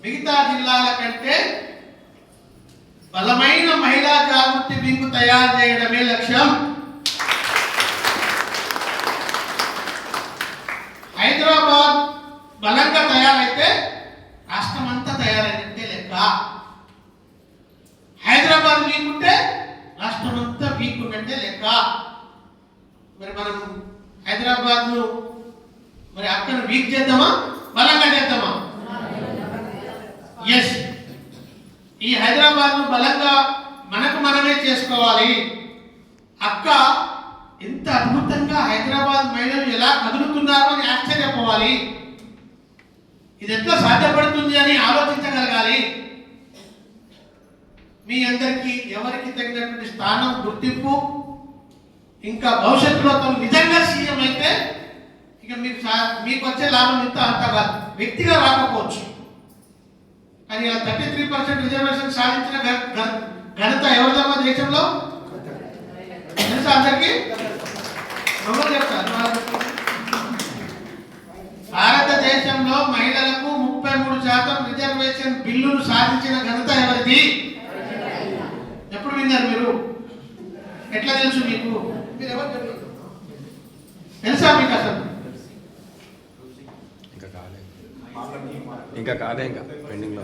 మిగతా జిల్లాల కంటే బలమైన మహిళా జాగృతి వింగ్ తయారు చేయడమే లక్ష్యం. హైదరాబాద్ బలంగా తయారైతే రాష్ట్రం అంతా తయారైనట్టే లెక్క. హైదరాబాద్ వీక్ ఉంటే రాష్ట్రం అంతా వీక్ ఉన్నట్టే లెక్క. మరి మనం హైదరాబాద్ ను మరి అక్కడ వీక్ చేద్దామా, బలంగా చేద్దామా? ఎస్, ఈ హైదరాబాద్ ను బలంగా మనకు మనమే చేసుకోవాలి. అక్క ఎంత అద్భుతంగా హైదరాబాద్ మహిళలు ఎలా కదులుతున్నారో అని ఆశ్చర్యపోవాలి. ఇది ఎట్లా సాధ్యపడుతుంది అని ఆలోచించగలగాలి. మీ అందరికీ ఎవరికి తగినటువంటి స్థానం, గుర్తింపు, ఇంకా భవిష్యత్తులో తను నిజంగా సీఎం అయితే ఇక మీకు వచ్చే లాభం ఇంత అంత కాదు, వ్యక్తిగా రాకపోవచ్చు. కానీ ఇలా 33% రిజర్వేషన్ సాధించిన ఘనత ఎవరిదమ్మా దేశంలో? తెలుసా అందరికీ? ఎవరు చెప్తారు? భారతదేశంలో మహిళలకు 33% రిజర్వేషన్ బిల్లును సాధించిన ఘనత ఎవరిది? ఎప్పుడు విన్నారు మీరు? ఎట్లా తెలుసు మీకు? మీరు ఎవరు చెప్పారు? తెలుసా మీకు అసలు? ఇంకా కాలే, ఇంకా పెండింగ్ లో.